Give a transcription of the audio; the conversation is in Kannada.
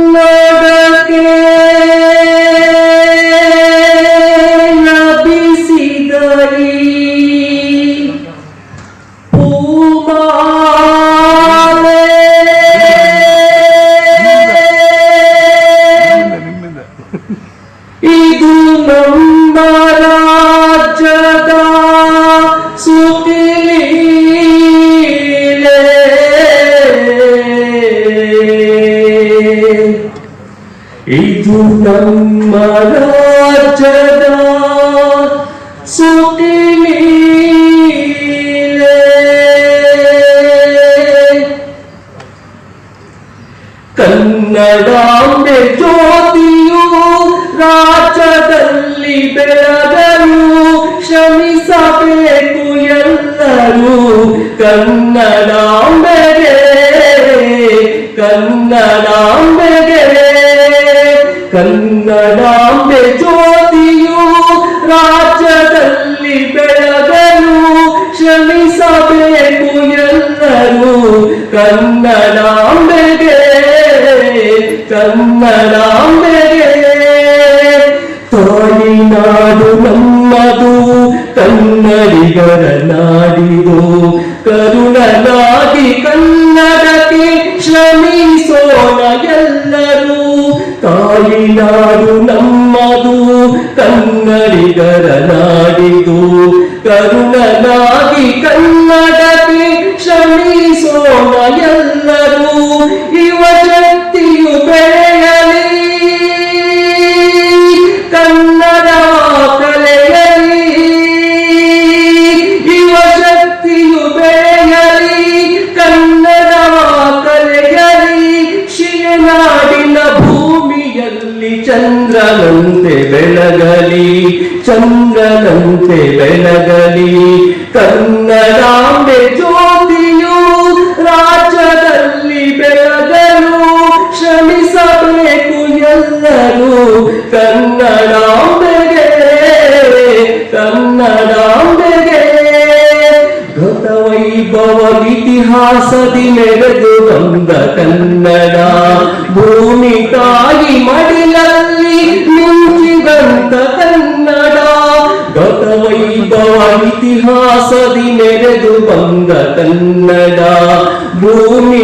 ಕನ್ನಡಕ್ಕೆ ಲಭಿಸಿದ ಈ ಪೂಮಾಲೆ ಇದು ನಮ್ಮ ರಾಜ್ಯದ ಸುಖಲೀಲೆ. ಇದು ನಮ್ಮ ರಾಜ್ಯದ ಸುಖಲೀಲೆ. ಕನ್ನಡಾಂಬೆ ಜ್ಯೋತಿಯು ರಾಜ್ಯದಲ್ಲಿ ಬೆಳಗಲು ಶ್ರಮಿಸಬೇಕು ಎಲ್ಲರೂ. ಕನ್ನಡಾಂಬೆಗೆ ಕನ್ನಡಾಂಬೆಗೆ ಕನ್ನಡಾಂಬೆ ಜ್ಯೋತಿಯು ರಾಜ್ಯದಲ್ಲಿ ಬೆಳಗಲು ಶ್ರಮಿಸಬೇಕು ಎಲ್ಲರೂ. ಕನ್ನಡಾಂಬೆಗೆ ಕನ್ನಡಾಂಬೆಗೆ ತಾಯಿನಾಡು ನಮ್ಮದು ಕನ್ನಡಿಗರ ನಾಡಿದು. ಕರುಣನಾಗಿ ಕನ್ನಡಕ್ಕೆ ಶ್ರಮಿಸೋಣ ಎಲ್ಲರೂ. ತಾಯಿನಾಡು ನಮ್ಮದು ಕನ್ನಡಿಗರ ನಾಡಿದು. ಕರುಣನಾಗಿ ಕನ್ನಡಕ್ಕೆ ಶ್ರಮಿಸೋಣ ಎಲ್ಲರೂ. ಯುವ ಶಕ್ತಿಯು ಬೆಳೆಯಲಿ ಕನ್ನಡ ಕಲೆಯಲಿ. ಯುವ ಶಕ್ತಿಯು ಬೆಳೆಯಲಿ ಕನ್ನಡ ಕಲೆಯಲಿ. ಶಿಲೆನಾಡಿನ ಭೂಮಿಯಲ್ಲಿ ಚಂದ್ರನಂತೆ ಬೆಳಗಲಿ ಚಂದ್ರನಂತೆ ಬೆಳಗಲಿ. ಕನ್ನಡಾಂಬೆ ಜ್ಯೋತಿಯು ರಾಜ್ಯದಲ್ಲಿ ಬೆಳಗಲು ಶ್ರಮಿಸಬೇಕು ಎಲ್ಲರೂ. ಕನ್ನಡಾಂಬೆಗೆ ಕನ್ನಡಾಂಬೆಗೆ ಗತವೈಭವ ಇತಿಹಾಸದಿ ಮೆರೆದು ಬಂದ ಕನ್ನಡ. ಭೂಮಿ ತಾಯಿ ಮಡಿಲಲ್ಲಿ ಮಿಂಚಿದಂತ ಕನ್ನಡ. ಗತವೈಭವ ಇತಿಹಾಸದಿ ಮೆರೆದು ಬಂದ ಕನ್ನಡ. ಭೂಮಿ